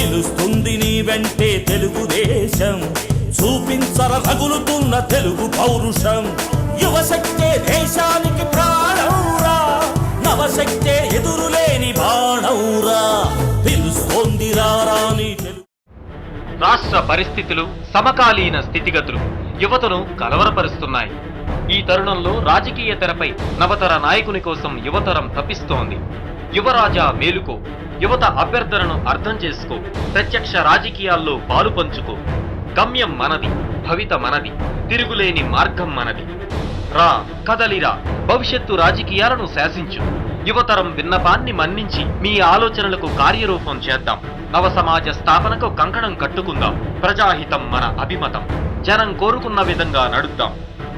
పిలుస్తుంది నీ వెంటే తెలుగుదేశం, చూపించర రగులుతున్న తెలుగు పౌరుషం. యువశక్తే దేశానికి ప్రాణంరా, నవశక్తే ఎదురులేని బాణంరా, పిలుస్తోంది రారాని తెలుగు. రాష్ట్ర పరిస్థితులు, సమకాలీన స్థితిగతులు యువతను కలవరపరుస్తున్నాయి. ఈ తరుణంలో రాజకీయ తెరపై నవతర నాయకుని కోసం యువతరం తప్పిస్తోంది. యువరాజా మేలుకో, యువత అభ్యర్థనను అర్థం చేసుకో, ప్రత్యక్ష రాజకీయాల్లో పాలు పంచుకో. గమ్యం మనది, భవిత మనది, తిరుగులేని మార్గం మనది. రా కదలిరా, భవిష్యత్తు రాజకీయాలను శాసించు. యువతరం విన్నపాన్ని మన్నించి మీ ఆలోచనలకు కార్యరూపం చేద్దాం. నవ సమాజ స్థాపనకు కంకణం కట్టుకుందాం. ప్రజాహితం మన అభిమతం, జనం కోరుకున్న విధంగా నడుద్దాం.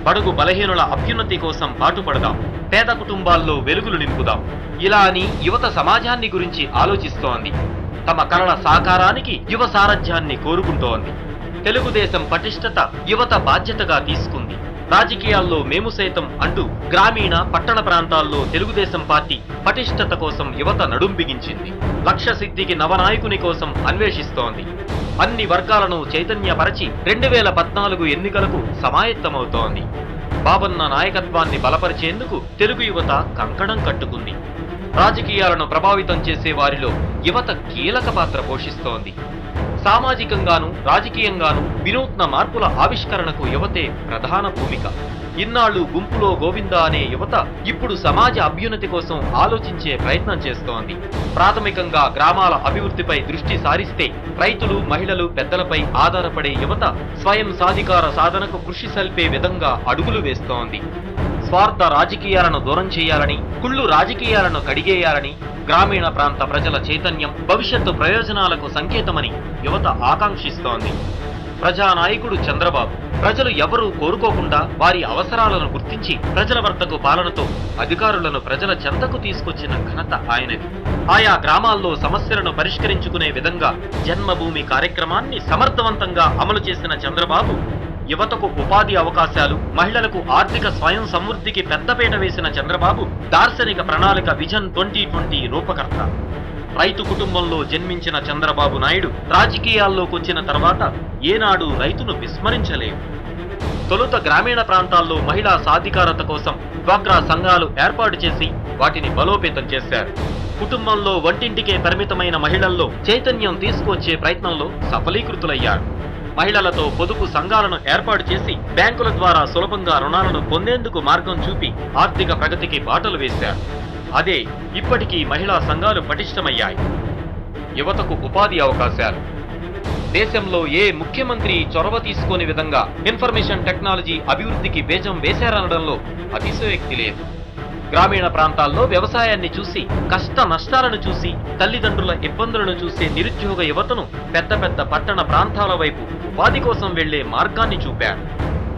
బడుగు బలహీనుల అభ్యున్నతి కోసం పాటుపడదాం. పేద కుటుంబాల్లో వెలుగులు నింపుదాం. ఇలా అని యువత సమాజాన్ని గురించి ఆలోచిస్తోంది. తమ కలల సాకారానికి యువ సారథ్యాన్ని కోరుకుంటోంది. తెలుగుదేశం పటిష్టత యువత బాధ్యతగా తీసుకుంది. రాజకీయాల్లో మేము సైతం అంటూ గ్రామీణ పట్టణ ప్రాంతాల్లో తెలుగుదేశం పార్టీ పటిష్టత కోసం యువత నడుం బిగించింది. లక్ష్య సిద్ధికి నవనాయకుని కోసం అన్వేషిస్తోంది. అన్ని వర్గాలను చైతన్యపరచి 2014 ఎన్నికలకు సమాయత్తమవుతోంది. బాబన్న నాయకత్వాన్ని బలపరిచేందుకు తెలుగు యువత కంకణం కట్టుకుంది. రాజకీయాలను ప్రభావితం చేసే వారిలో యువత కీలక పాత్ర పోషిస్తోంది. సామాజికంగాను రాజకీయంగాను వినూత్న మార్పుల ఆవిష్కరణకు యువతే ప్రధాన భూమిక. ఇన్నాళ్లు గుంపులో గోవింద అనే యువత ఇప్పుడు సమాజ అభ్యున్నతి కోసం ఆలోచించే ప్రయత్నం చేస్తోంది. ప్రాథమికంగా గ్రామాల అభివృద్ధిపై దృష్టి సారిస్తే రైతులు, మహిళలు, పెద్దలపై ఆధారపడే యువత స్వయం సాధికార సాధనకు కృషి సల్పే విధంగా అడుగులు వేస్తోంది. స్వార్థ రాజకీయాలను దూరం చేయాలని, కుళ్ళు రాజకీయాలను కడిగేయాలని, గ్రామీణ ప్రాంత ప్రజల చైతన్యం భవిష్యత్తు ప్రయోజనాలకు సంకేతమని యువత ఆకాంక్షిస్తోంది. ప్రజానాయకుడు చంద్రబాబు ప్రజలు ఎవరూ కోరుకోకుండా వారి అవసరాలను గుర్తించి ప్రజల వద్దకు పాలనతో అధికారులను ప్రజల చెంతకు తీసుకొచ్చిన ఘనత ఆయనది. ఆయా గ్రామాల్లో సమస్యలను పరిష్కరించుకునే విధంగా జన్మభూమి కార్యక్రమాన్ని సమర్థవంతంగా అమలు చేసిన చంద్రబాబు యువతకు ఉపాధి అవకాశాలు, మహిళలకు ఆర్థిక స్వయం సమృద్ధికి పెద్దపీట వేసిన చంద్రబాబు దార్శనిక ప్రణాళిక విజన్ 2020 రూపకర్త. రైతు కుటుంబంలో జన్మించిన చంద్రబాబు నాయుడు రాజకీయాల్లోకి వచ్చిన తర్వాత ఏనాడు రైతును విస్మరించలేదు. తొలుత గ్రామీణ ప్రాంతాల్లో మహిళా సాధికారత కోసం డ్వాక్రా సంఘాలు ఏర్పాటు చేసి వాటిని బలోపేతం చేశారు. కుటుంబంలో వంటింటికే పరిమితమైన మహిళల్లో చైతన్యం తీసుకొచ్చే ప్రయత్నంలో సఫలీకృతులయ్యారు. మహిళలతో పొదుపు సంఘాలను ఏర్పాటు చేసి బ్యాంకుల ద్వారా సులభంగా రుణాలను పొందేందుకు మార్గం చూపి ఆర్థిక ప్రగతికి బాటలు వేశారు. అదే ఇప్పటికీ మహిళా సంఘాలు పటిష్టమయ్యాయి. యువతకు ఉపాధి అవకాశాలు. దేశంలో ఏ ముఖ్యమంత్రి చొరవ తీసుకోని విధంగా ఇన్ఫర్మేషన్ టెక్నాలజీ అభివృద్ధికి బీజం వేశారనడంలో అతిశయోక్తి లేదు. గ్రామీణ ప్రాంతాల్లో వ్యవసాయాన్ని చూసి, కష్ట నష్టాలను చూసి, తల్లిదండ్రుల ఇబ్బందులను చూసే నిరుద్యోగ యువతను పెద్ద పెద్ద పట్టణ ప్రాంతాల వైపు ఉపాధి కోసం వెళ్లే మార్గాన్ని చూపారు.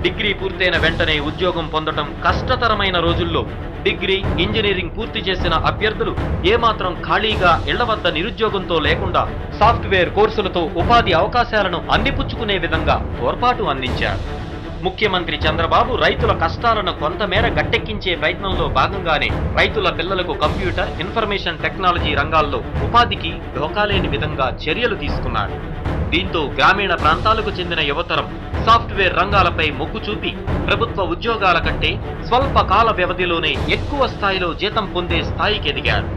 డిగ్రీ పూర్తయిన వెంటనే ఉద్యోగం పొందటం కష్టతరమైన రోజుల్లో డిగ్రీ, ఇంజనీరింగ్ పూర్తి చేసిన అభ్యర్థులు ఏమాత్రం ఖాళీగా ఇళ్ల వద్ద నిరుద్యోగంతో లేకుండా సాఫ్ట్వేర్ కోర్సులతో ఉపాధి అవకాశాలను అందిపుచ్చుకునే విధంగా తోడ్పాటు అందించారు. ముఖ్యమంత్రి చంద్రబాబు రైతుల కష్టాలను కొంతమేర గట్టెక్కించే ప్రయత్నంలో భాగంగానే రైతుల పిల్లలకు కంప్యూటర్, ఇన్ఫర్మేషన్ టెక్నాలజీ రంగాల్లో ఉపాధికి ఢోకాలేని విధంగా చర్యలు తీసుకున్నారు. దీంతో గ్రామీణ ప్రాంతాలకు చెందిన యువతరం సాఫ్ట్వేర్ రంగాలపై మొగ్గు చూపి ప్రభుత్వ ఉద్యోగాల కంటే స్వల్ప కాల వ్యవధిలోనే ఎక్కువ స్థాయిలో జీతం పొందే స్థాయికి ఎదిగారు.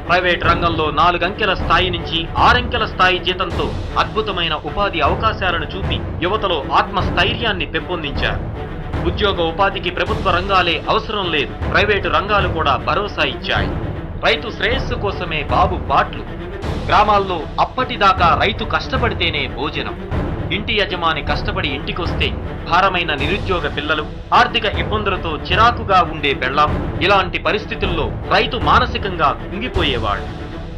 ప్రైవేట్ రంగంలో 4 అంకెల స్థాయి నుంచి 6 అంకెల స్థాయి జీతంతో అద్భుతమైన ఉపాధి అవకాశాలను చూపి యువతలో ఆత్మస్థైర్యాన్ని పెంపొందించారు. ఉద్యోగ ఉపాధికి ప్రభుత్వ రంగాలే అవసరం లేదు, ప్రైవేటు రంగాలు కూడా భరోసా ఇచ్చాయి. రైతు శ్రేయస్సు కోసమే బాబు బాట్లు. గ్రామాల్లో అప్పటిదాకా రైతు కష్టపడితేనే భోజనం. ఇంటి యజమాని కష్టపడి ఇంటికొస్తే భారమైన నిరుద్యోగ పిల్లలు, ఆర్థిక ఇబ్బందులతో చిరాకుగా ఉండే పెళ్లాం, ఇలాంటి పరిస్థితుల్లో రైతు మానసికంగా కుంగిపోయేవాడు.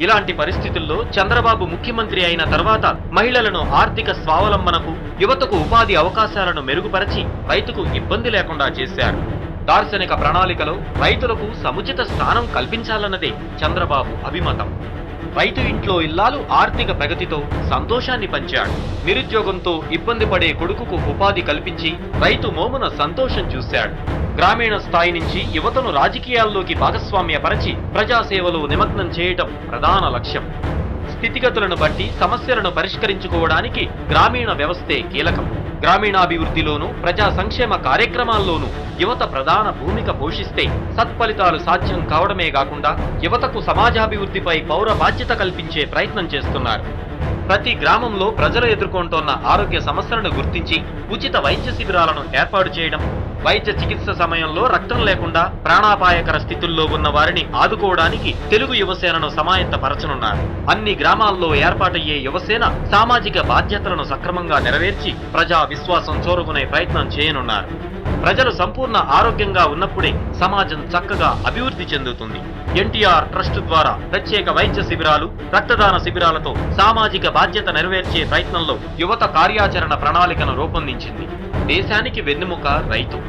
ఇలాంటి పరిస్థితుల్లో చంద్రబాబు ముఖ్యమంత్రి అయిన తర్వాత మహిళలను ఆర్థిక స్వావలంబనకు, యువతకు ఉపాధి అవకాశాలను మెరుగుపరిచి రైతుకు ఇబ్బంది లేకుండా చేశారు. దార్శనిక ప్రణాళికలో రైతులకు సముచిత స్థానం కల్పించాలన్నదే చంద్రబాబు అభిమతం. రైతు ఇంట్లో ఇల్లాలు ఆర్థిక ప్రగతితో సంతోషాన్ని పంచాడు. నిరుద్యోగంతో ఇబ్బంది పడే కొడుకుకు ఉపాధి కల్పించి రైతు మోమున సంతోషం చూశాడు. గ్రామీణ స్థాయి నుంచి యువతను రాజకీయాల్లోకి భాగస్వామ్యపరచి ప్రజాసేవలో నిమగ్నం చేయటం ప్రధాన లక్ష్యం. స్థితిగతులను బట్టి సమస్యలను పరిష్కరించుకోవడానికి గ్రామీణ వ్యవస్థే కీలకం. గ్రామీణాభివృద్ధిలోనూ ప్రజా సంక్షేమ కార్యక్రమాల్లోనూ యువత ప్రధాన భూమిక పోషిస్తే సత్ఫలితాలు సాధ్యం కావడమే కాకుండా యువతకు సమాజాభివృద్ధిపై పౌర బాధ్యత కల్పించే ప్రయత్నం చేస్తున్నారు. ప్రతి గ్రామంలో ప్రజలు ఎదుర్కొంటోన్న ఆరోగ్య సమస్యలను గుర్తించి ఉచిత వైద్య శిబిరాలను ఏర్పాటు చేయడం, వైద్య చికిత్స సమయంలో రక్తం లేకుండా ప్రాణాపాయకర స్థితుల్లో ఉన్న వారిని ఆదుకోవడానికి తెలుగు యువసేనను సమాయత్తపరచనున్నారు. అన్ని గ్రామాల్లో ఏర్పాటయ్యే యువసేన సామాజిక బాధ్యతలను సక్రమంగా నెరవేర్చి ప్రజా విశ్వాసం చూరగొనే ప్రయత్నం చేయనున్నారు. ప్రజలు సంపూర్ణ ఆరోగ్యంగా ఉన్నప్పుడే సమాజం చక్కగా అభివృద్ధి చెందుతుంది. ఎన్టీఆర్ ట్రస్ట్ ద్వారా ప్రత్యేక వైద్య శిబిరాలు, రక్తదాన శిబిరాలతో సామాజిక బాధ్యత నెరవేర్చే ప్రయత్నంలో యువత కార్యాచరణ ప్రణాళికను రూపొందించింది. దేశానికి వెన్నెముక రైతు.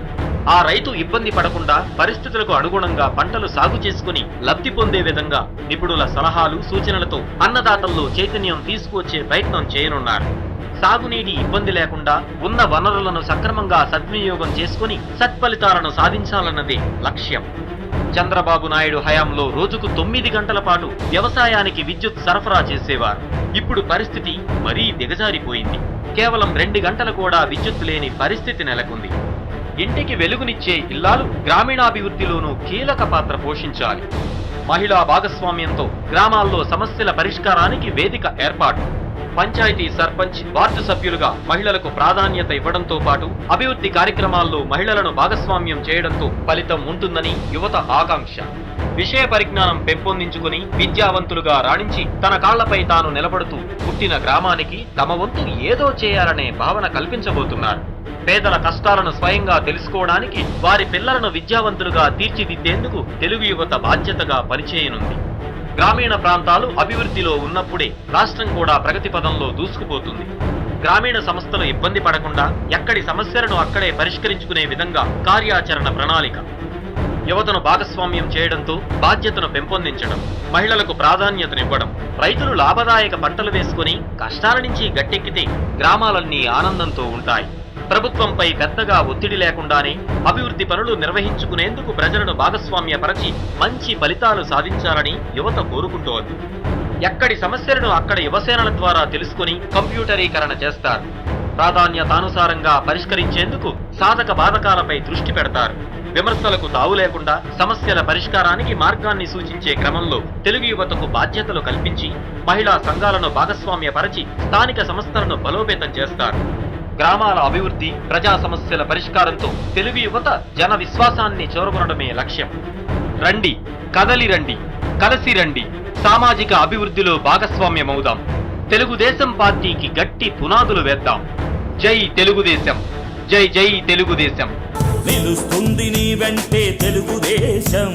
ఆ రైతు ఇబ్బంది పడకుండా పరిస్థితులకు అనుగుణంగా పంటలు సాగు చేసుకుని లబ్ధి పొందే విధంగా నిపుణుల సలహాలు, సూచనలతో అన్నదాతల్లో చైతన్యం తీసుకువచ్చే ప్రయత్నం చేయనున్నారు. సాగునీటి ఇబ్బంది లేకుండా ఉన్న వనరులను సక్రమంగా సద్వినియోగం చేసుకుని సత్ఫలితాలను సాధించాలన్నదే లక్ష్యం. చంద్రబాబు నాయుడు హయాంలో రోజుకు 9 గంటల పాటు వ్యవసాయానికి విద్యుత్ సరఫరా చేసేవారు. ఇప్పుడు పరిస్థితి మరీ దిగజారిపోయింది. కేవలం 2 గంటలు కూడా విద్యుత్ లేని పరిస్థితి నెలకొంది. ఇంటికి వెలుగునిచ్చే ఇల్లాలు గ్రామీణాభివృద్ధిలోనూ కీలక పాత్ర పోషించాలి. మహిళా భాగస్వామ్యంతో గ్రామాల్లో సమస్యల పరిష్కారానికి వేదిక ఏర్పాటు. పంచాయతీ సర్పంచ్, వార్డు సభ్యులుగా మహిళలకు ప్రాధాన్యత ఇవ్వడంతో పాటు అభివృద్ధి కార్యక్రమాల్లో మహిళలను భాగస్వామ్యం చేయడంతో ఫలితం ఉంటుందని యువత ఆకాంక్ష. విషయ పరిజ్ఞానం పెంపొందించుకుని విద్యావంతులుగా రాణించి తన కాళ్లపై తాను నిలబడుతూ పుట్టిన గ్రామానికి తమ వంతు ఏదో చేయాలనే భావన కల్పించబోతున్నారు. పేదల కష్టాలను స్వయంగా తెలుసుకోవడానికి, వారి పిల్లలను విద్యావంతులుగా తీర్చిదిద్దేందుకు తెలుగు యువత బాధ్యతగా పనిచేయనుంది. గ్రామీణ ప్రాంతాలు అభివృద్ధిలో ఉన్నప్పుడే రాష్ట్రం కూడా ప్రగతి పదంలో దూసుకుపోతుంది. గ్రామీణ సంస్థలు ఇబ్బంది పడకుండా ఎక్కడి సమస్యలను అక్కడే పరిష్కరించుకునే విధంగా కార్యాచరణ ప్రణాళిక. యువతను భాగస్వామ్యం చేయడంతో బాధ్యతను పెంపొందించడం, మహిళలకు ప్రాధాన్యతనివ్వడం, రైతులు లాభదాయక పంటలు వేసుకుని కష్టాల నుంచి గట్టెక్కితే గ్రామాలన్నీ ఆనందంతో ఉంటాయి. ప్రభుత్వంపై పెద్దగా ఒత్తిడి లేకుండానే అభివృద్ధి పనులు నిర్వహించుకునేందుకు ప్రజలను భాగస్వామ్యపరచి మంచి ఫలితాలు సాధించాలని యువత కోరుకుంటోంది. ఎక్కడి సమస్యలను అక్కడ యువసేనల ద్వారా తెలుసుకుని కంప్యూటరీకరణ చేస్తారు. ప్రాధాన్యతానుసారంగా పరిష్కరించేందుకు సాధక బాధకాలపై దృష్టి పెడతారు. విమర్శలకు తావు లేకుండా సమస్యల పరిష్కారానికి మార్గాన్ని సూచించే క్రమంలో తెలుగు యువతకు బాధ్యతలు కల్పించి మహిళా సంఘాలను భాగస్వామ్యపరచి స్థానిక సంస్థలను బలోపేతం చేస్తారు. గ్రామాల అభివృద్ధి, ప్రజా సమస్యల పరిష్కారంతో తెలుగు యువత జన విశ్వాసాన్ని చూరగొనడమే లక్ష్యం. రండి, కదలి రండి, కలిసి రండి, సామాజిక అభివృద్ధిలో భాగస్వామ్యమవుదాం. తెలుగుదేశం పార్టీకి గట్టి పునాదులు వేద్దాం. జై తెలుగుదేశం, జై జై తెలుగుదేశం. నిలుస్తుంది నీ వెంటే తెలుగుదేశం,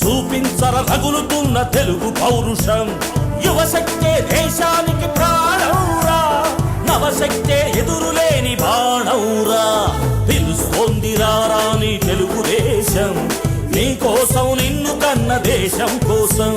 చూపించర రగులుతున్న తెలుగు పౌరుషం. యువశక్తే దేశానికి ప్రాణంరా, నవశక్తే ఎదురులేని బాణంరా. పిలుస్తోంది రాని తెలుగుదేశం, నీ కోసం నిన్ను కన్న దేశం కోసం.